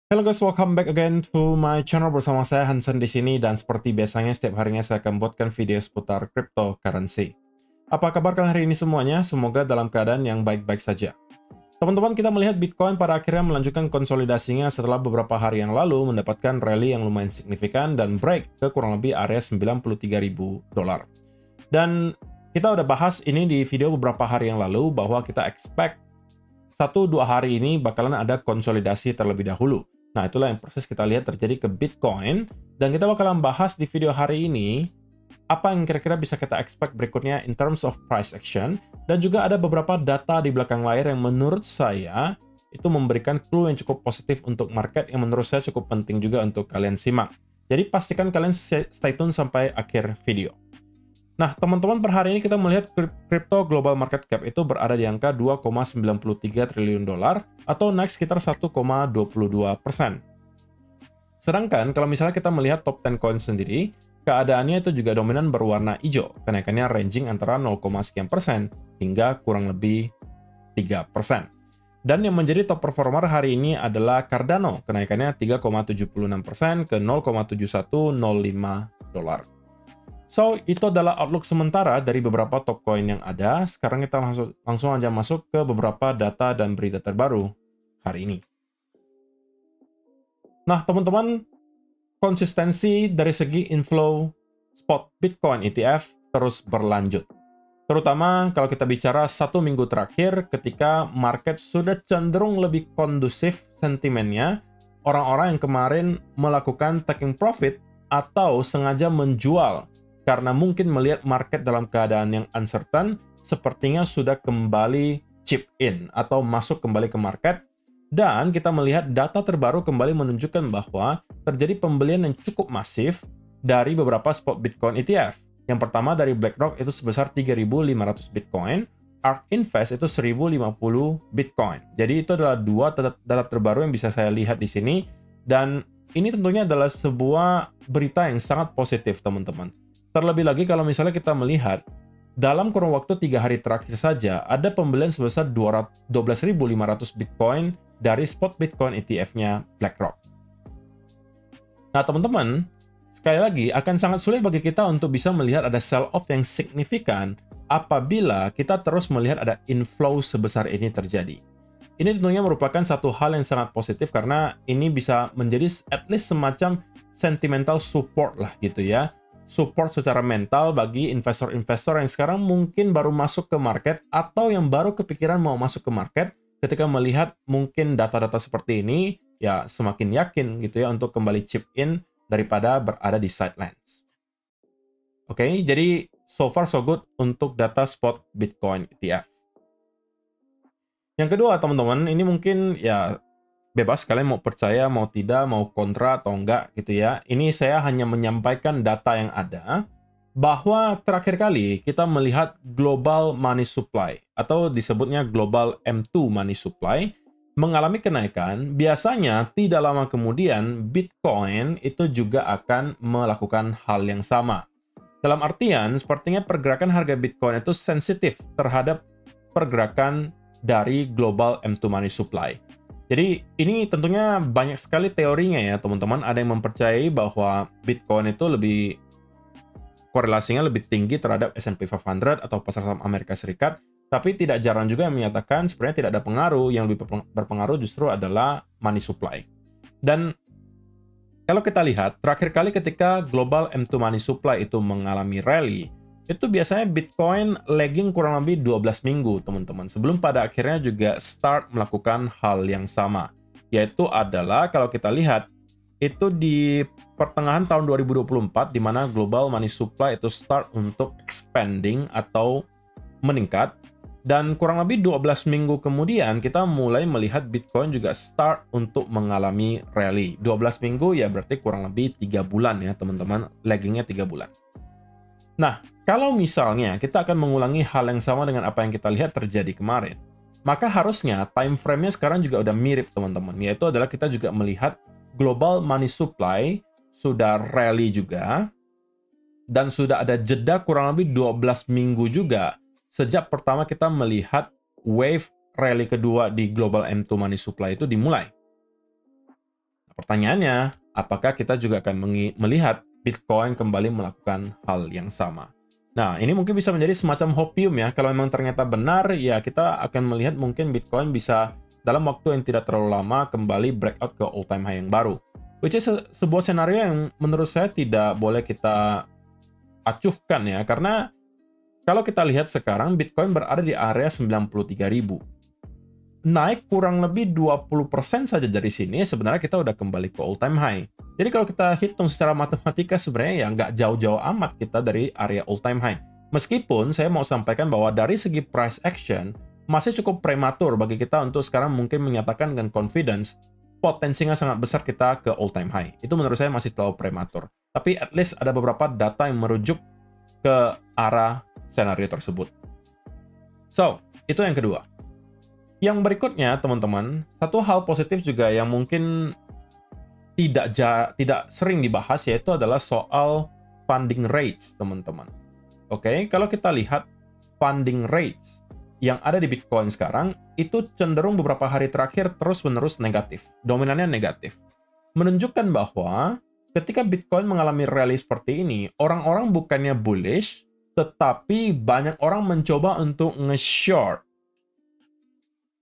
Hello guys, welcome back again to my channel bersama saya Hansen di sini dan seperti biasanya setiap harinya saya akan buatkan video seputar cryptocurrency. Apa kabar kalian hari ini semuanya? Semoga dalam keadaan yang baik-baik saja. Teman-teman, kita melihat Bitcoin pada akhirnya melanjutkan konsolidasinya setelah beberapa hari yang lalu mendapatkan rally yang lumayan signifikan dan break ke kurang lebih area $93.000. Dan kita udah bahas ini di video beberapa hari yang lalu bahwa kita expect 1-2 hari ini bakalan ada konsolidasi terlebih dahulu. Nah, itulah yang proses kita lihat terjadi ke Bitcoin. Dan kita bakalan bahas di video hari ini apa yang kira-kira bisa kita expect berikutnya in terms of price action. Dan juga ada beberapa data di belakang layar yang menurut saya itu memberikan clue yang cukup positif untuk market yang menurut saya cukup penting juga untuk kalian simak. Jadi pastikan kalian stay tune sampai akhir video. Nah, teman-teman, per hari ini kita melihat crypto global market cap itu berada di angka 2,93 triliun dolar atau naik sekitar 1,22%. Sedangkan kalau misalnya kita melihat top 10 coin sendiri, keadaannya itu juga dominan berwarna hijau, kenaikannya ranging antara 0, sekian persen hingga kurang lebih 3%. Dan yang menjadi top performer hari ini adalah Cardano, kenaikannya 3,76% ke 0,7105 dolar. So, itu adalah outlook sementara dari beberapa top coin yang ada. Sekarang kita langsung aja masuk ke beberapa data dan berita terbaru hari ini. Nah, teman-teman, konsistensi dari segi inflow spot Bitcoin ETF terus berlanjut. Terutama kalau kita bicara 1 minggu terakhir ketika market sudah cenderung lebih kondusif sentimennya, orang-orang yang kemarin melakukan taking profit atau sengaja menjual karena mungkin melihat market dalam keadaan yang uncertain, sepertinya sudah kembali chip in atau masuk kembali ke market. Dan kita melihat data terbaru kembali menunjukkan bahwa terjadi pembelian yang cukup masif dari beberapa spot Bitcoin ETF. Yang pertama dari BlackRock itu sebesar 3.500 Bitcoin, ARK Invest itu 1.050 Bitcoin. Jadi itu adalah dua data terbaru yang bisa saya lihat di sini. Dan ini tentunya adalah sebuah berita yang sangat positif, teman-teman. Terlebih lagi kalau misalnya kita melihat dalam kurun waktu 3 hari terakhir saja ada pembelian sebesar 12.500 Bitcoin dari spot Bitcoin ETF-nya BlackRock. Nah, teman-teman, sekali lagi akan sangat sulit bagi kita untuk bisa melihat ada sell-off yang signifikan apabila kita terus melihat ada inflow sebesar ini terjadi. Ini tentunya merupakan satu hal yang sangat positif karena ini bisa menjadi at least semacam sentimental support lah gitu ya. Support secara mental bagi investor-investor yang sekarang mungkin baru masuk ke market atau yang baru kepikiran mau masuk ke market ketika melihat mungkin data-data seperti ini, ya semakin yakin gitu ya untuk kembali chip in daripada berada di sidelines. Oke, jadi so far so good untuk data spot Bitcoin ETF. Yang kedua, teman-teman, ini mungkin ya bebas kalian mau percaya, mau tidak, mau kontra atau enggak gitu ya. Ini saya hanya menyampaikan data yang ada bahwa terakhir kali kita melihat global money supply atau disebutnya global M2 money supply mengalami kenaikan, biasanya tidak lama kemudian Bitcoin itu juga akan melakukan hal yang sama. Dalam artian, sepertinya pergerakan harga Bitcoin itu sensitif terhadap pergerakan dari global M2 money supply. Jadi ini tentunya banyak sekali teorinya ya teman-teman. Ada yang mempercayai bahwa Bitcoin itu lebih korelasinya lebih tinggi terhadap S&P 500 atau pasar saham Amerika Serikat. Tapi tidak jarang juga yang menyatakan sebenarnya tidak ada pengaruh. Yang lebih berpengaruh justru adalah money supply. Dan kalau kita lihat terakhir kali ketika global M2 money supply itu mengalami rally, itu biasanya Bitcoin lagging kurang lebih 12 minggu, teman-teman. Sebelum pada akhirnya juga start melakukan hal yang sama. Yaitu adalah, kalau kita lihat, itu di pertengahan tahun 2024, di mana global money supply itu start untuk expanding atau meningkat. Dan kurang lebih 12 minggu kemudian, kita mulai melihat Bitcoin juga start untuk mengalami rally. 12 minggu ya berarti kurang lebih 3 bulan ya, teman-teman. Laggingnya 3 bulan. Nah, kalau misalnya kita akan mengulangi hal yang sama dengan apa yang kita lihat terjadi kemarin, maka harusnya time frame-nya sekarang juga udah mirip, teman-teman. Yaitu adalah kita juga melihat global money supply sudah rally juga, dan sudah ada jeda kurang lebih 12 minggu juga sejak pertama kita melihat wave rally kedua di global M2 money supply itu dimulai. pertanyaannya, apakah kita juga akan melihat Bitcoin kembali melakukan hal yang sama? Nah, ini mungkin bisa menjadi semacam hopium ya. Kalau memang ternyata benar, ya kita akan melihat mungkin Bitcoin bisa dalam waktu yang tidak terlalu lama kembali breakout ke all-time high yang baru. Which is sebuah senario yang menurut saya tidak boleh kita acuhkan ya. Karena kalau kita lihat sekarang, Bitcoin berada di area 93.000. Naik kurang lebih 20% saja dari sini, sebenarnya kita udah kembali ke all-time high. Jadi kalau kita hitung secara matematika, sebenarnya ya nggak jauh-jauh amat kita dari area all-time high. Meskipun saya mau sampaikan bahwa dari segi price action, masih cukup prematur bagi kita untuk sekarang mungkin menyatakan dengan confidence, potensinya sangat besar kita ke all-time high. Itu menurut saya masih terlalu prematur. Tapi at least ada beberapa data yang merujuk ke arah senario tersebut. So, itu yang kedua. Yang berikutnya, teman-teman, satu hal positif juga yang mungkin tidak sering dibahas, yaitu adalah soal funding rates, teman-teman. Oke, kalau kita lihat funding rates yang ada di Bitcoin sekarang, itu cenderung beberapa hari terakhir terus-menerus negatif. Dominannya negatif. Menunjukkan bahwa ketika Bitcoin mengalami rally seperti ini, orang-orang bukannya bullish, tetapi banyak orang mencoba untuk nge-short.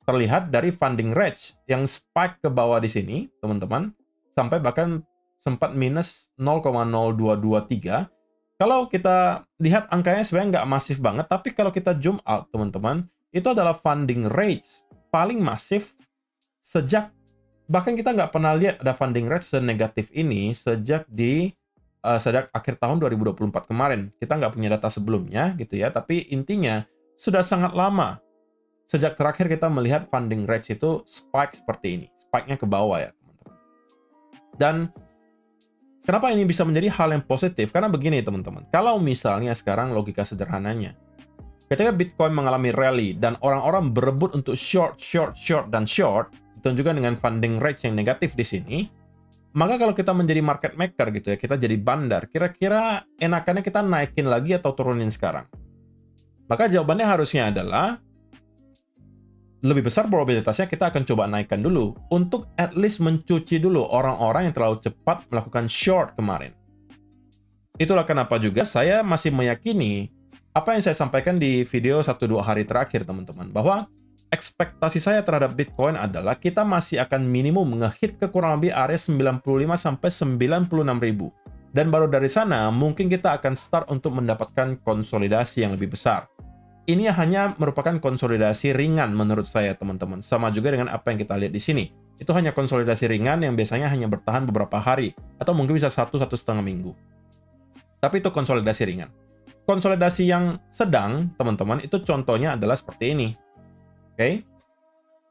Terlihat dari funding rates yang spike ke bawah di sini, teman-teman, sampai bahkan sempat minus 0,0223. Kalau kita lihat angkanya sebenarnya nggak masif banget, tapi kalau kita zoom out, teman-teman, itu adalah funding rates paling masif sejak, bahkan kita nggak pernah lihat ada funding rates senegatif ini sejak akhir tahun 2024 kemarin. Kita nggak punya data sebelumnya, gitu ya, tapi intinya sudah sangat lama sejak terakhir kita melihat funding rates itu spike seperti ini. Spike-nya ke bawah ya, teman-teman. Dan kenapa ini bisa menjadi hal yang positif? Karena begini, teman-teman. Kalau misalnya sekarang logika sederhananya, ketika Bitcoin mengalami rally dan orang-orang berebut untuk short, ditunjukkan dengan funding rates yang negatif di sini, maka kalau kita menjadi market maker gitu ya, kita jadi bandar, kira-kira enakannya kita naikin lagi atau turunin sekarang? Maka jawabannya harusnya adalah lebih besar probabilitasnya kita akan coba naikkan dulu untuk at least mencuci dulu orang-orang yang terlalu cepat melakukan short kemarin. Itulah kenapa juga saya masih meyakini apa yang saya sampaikan di video 1-2 hari terakhir, teman-teman, bahwa ekspektasi saya terhadap Bitcoin adalah kita masih akan minimum nge-hit ke kurang lebih area 95 sampai 96.000. Dan baru dari sana mungkin kita akan start untuk mendapatkan konsolidasi yang lebih besar. Ini hanya merupakan konsolidasi ringan menurut saya, teman-teman. Sama juga dengan apa yang kita lihat di sini. Itu hanya konsolidasi ringan yang biasanya hanya bertahan beberapa hari, atau mungkin bisa 1-1,5 minggu. Tapi itu konsolidasi ringan. Konsolidasi yang sedang, teman-teman, itu contohnya adalah seperti ini. Oke?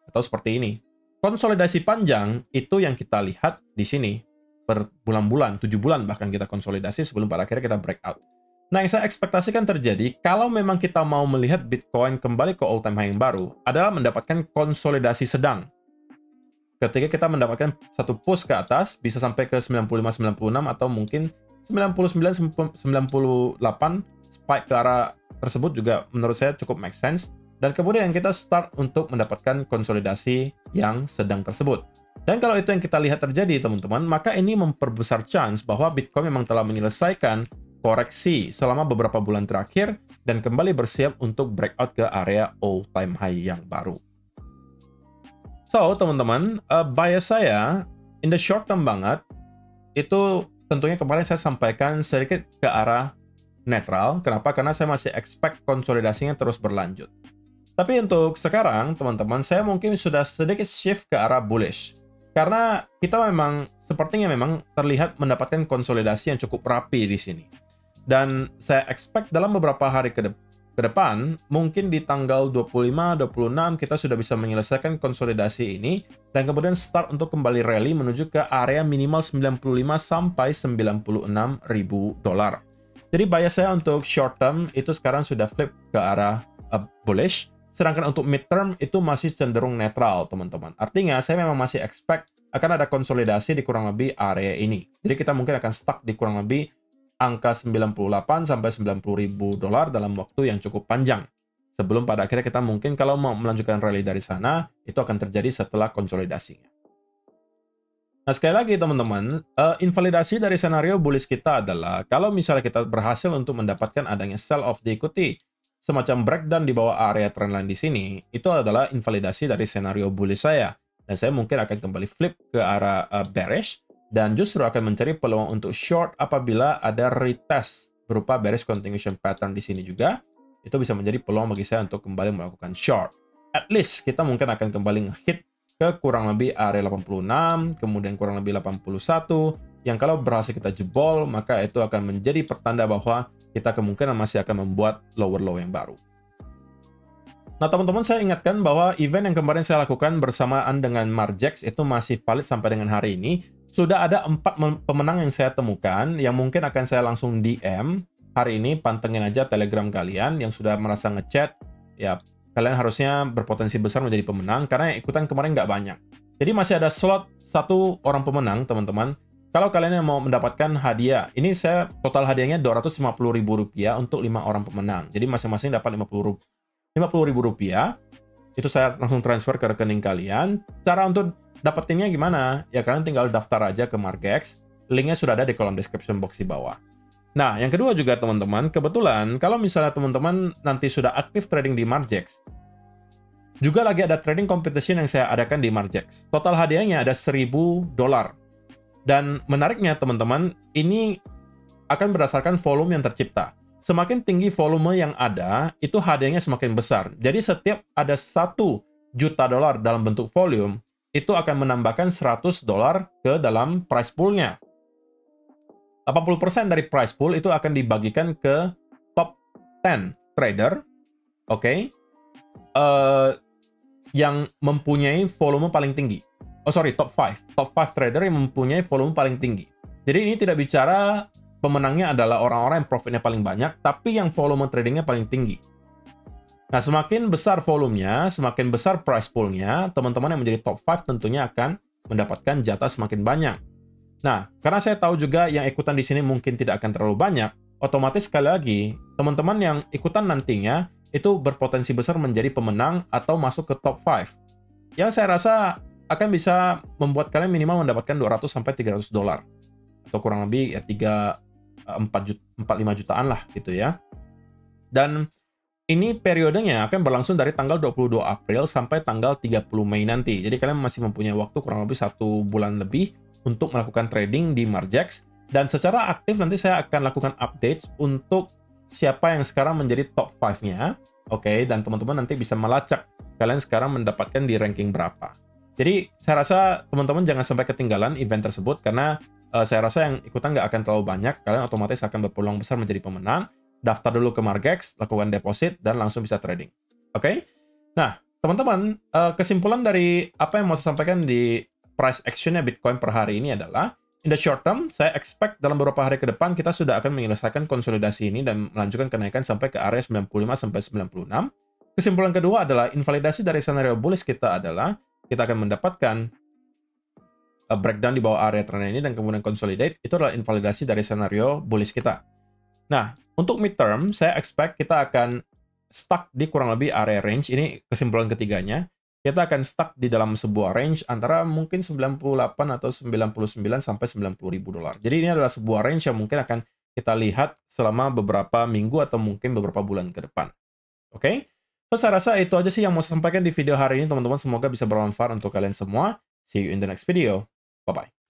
Atau seperti ini. Konsolidasi panjang, itu yang kita lihat di sini. Berbulan-bulan, 7 bulan bahkan kita konsolidasi sebelum pada akhirnya kita breakout. Nah, yang saya ekspektasikan terjadi, kalau memang kita mau melihat Bitcoin kembali ke all-time high yang baru, adalah mendapatkan konsolidasi sedang. Ketika kita mendapatkan satu push ke atas, bisa sampai ke 95-96 atau mungkin 99-98, spike ke arah tersebut juga menurut saya cukup make sense. Dan kemudian kita start untuk mendapatkan konsolidasi yang sedang tersebut. Dan kalau itu yang kita lihat terjadi, teman-teman, maka ini memperbesar chance bahwa Bitcoin memang telah menyelesaikan koreksi selama beberapa bulan terakhir dan kembali bersiap untuk breakout ke area all-time high yang baru. So, teman-teman, bias saya in the short term banget, itu tentunya kemarin saya sampaikan sedikit ke arah netral. Kenapa? Karena saya masih expect konsolidasinya terus berlanjut. Tapi untuk sekarang, teman-teman, saya mungkin sudah sedikit shift ke arah bullish. Karena kita sepertinya memang terlihat mendapatkan konsolidasi yang cukup rapi di sini. Dan saya expect dalam beberapa hari ke depan, mungkin di tanggal 25-26 kita sudah bisa menyelesaikan konsolidasi ini dan kemudian start untuk kembali rally menuju ke area minimal 95 sampai 96.000 dolar. Jadi bias saya untuk short term itu sekarang sudah flip ke arah bullish, sedangkan untuk mid term itu masih cenderung netral, teman-teman. Artinya saya memang masih expect akan ada konsolidasi di kurang lebih area ini. Jadi kita mungkin akan stuck di kurang lebih angka 98 sampai 90.000 dolar dalam waktu yang cukup panjang. Sebelum pada akhirnya kita mungkin kalau mau melanjutkan rally dari sana, itu akan terjadi setelah konsolidasinya. Nah, sekali lagi teman-teman, invalidasi dari senario bullish kita adalah kalau misalnya kita berhasil untuk mendapatkan adanya sell off diikuti semacam breakdown di bawah area trendline di sini, itu adalah invalidasi dari senario bullish saya. Dan saya mungkin akan kembali flip ke arah bearish dan justru akan mencari peluang untuk short apabila ada retest berupa bearish continuation pattern di sini juga. Itu bisa menjadi peluang bagi saya untuk kembali melakukan short. At least kita mungkin akan kembali nge-hit ke kurang lebih area 86, kemudian kurang lebih 81, yang kalau berhasil kita jebol, maka itu akan menjadi pertanda bahwa kita kemungkinan masih akan membuat lower low yang baru. Nah, teman-teman, saya ingatkan bahwa event yang kemarin saya lakukan bersamaan dengan Margex itu masih valid sampai dengan hari ini. Sudah ada 4 pemenang yang saya temukan, yang mungkin akan saya langsung DM. Hari ini pantengin aja Telegram kalian yang sudah merasa ngechat, ya kalian harusnya berpotensi besar menjadi pemenang, karena yang ikutan kemarin nggak banyak. Jadi masih ada slot 1 orang pemenang, teman-teman. Kalau kalian yang mau mendapatkan hadiah, ini saya total hadiahnya Rp250.000 untuk 5 orang pemenang. Jadi masing-masing dapat Rp50.000. Itu saya langsung transfer ke rekening kalian. Cara untuk dapetinnya gimana? Ya kalian tinggal daftar aja ke Margex. Linknya sudah ada di kolom description box di bawah. Nah, yang kedua juga teman-teman, kebetulan kalau misalnya teman-teman nanti sudah aktif trading di Margex, juga lagi ada trading competition yang saya adakan di Margex. Total hadiahnya ada $1.000. Dan menariknya teman-teman, ini akan berdasarkan volume yang tercipta. Semakin tinggi volume yang ada, itu hadiahnya semakin besar. Jadi setiap ada $1 juta dalam bentuk volume, itu akan menambahkan $100 ke dalam price pool-nya. 80% dari price pool itu akan dibagikan ke top 10 trader, oke, yang mempunyai volume paling tinggi. Oh sorry, top 5. Top 5 trader yang mempunyai volume paling tinggi. Jadi ini tidak bicara pemenangnya adalah orang-orang yang profitnya paling banyak, tapi yang volume tradingnya paling tinggi. Nah, semakin besar volumenya, semakin besar price pool-nya, teman-teman yang menjadi top 5 tentunya akan mendapatkan jatah semakin banyak. Nah, karena saya tahu juga yang ikutan di sini mungkin tidak akan terlalu banyak, otomatis sekali lagi, teman-teman yang ikutan nantinya itu berpotensi besar menjadi pemenang atau masuk ke top 5. Yang saya rasa akan bisa membuat kalian minimal mendapatkan $200-300. Atau kurang lebih ya 4-5 jutaan lah gitu ya. Dan ini periodenya akan berlangsung dari tanggal 22 April sampai tanggal 30 Mei nanti. Jadi kalian masih mempunyai waktu kurang lebih 1 bulan lebih untuk melakukan trading di Margex. Dan secara aktif nanti saya akan lakukan update untuk siapa yang sekarang menjadi top 5-nya. Oke, dan teman-teman nanti bisa melacak kalian sekarang mendapatkan di ranking berapa. Jadi saya rasa teman-teman jangan sampai ketinggalan event tersebut, karena saya rasa yang ikutan nggak akan terlalu banyak. Kalian otomatis akan berpeluang besar menjadi pemenang. Daftar dulu ke Margex, lakukan deposit, dan langsung bisa trading. Oke? Nah, teman-teman, kesimpulan dari apa yang mau saya sampaikan di price action-nya Bitcoin per hari ini adalah, in the short term, saya expect dalam beberapa hari ke depan kita sudah akan menyelesaikan konsolidasi ini dan melanjutkan kenaikan sampai ke area 95-96. Kesimpulan kedua adalah invalidasi dari scenario bullish kita adalah kita akan mendapatkan breakdown di bawah area trend ini dan kemudian consolidate. Itu adalah invalidasi dari scenario bullish kita. Nah, untuk midterm, saya expect kita akan stuck di kurang lebih area range. Ini kesimpulan ketiganya. Kita akan stuck di dalam sebuah range antara mungkin 98 atau 99 sampai $90.000. Jadi ini adalah sebuah range yang mungkin akan kita lihat selama beberapa minggu atau mungkin beberapa bulan ke depan. Oke? So, saya rasa itu aja sih yang mau saya sampaikan di video hari ini, teman-teman. Semoga bisa bermanfaat untuk kalian semua. See you in the next video. Bye-bye.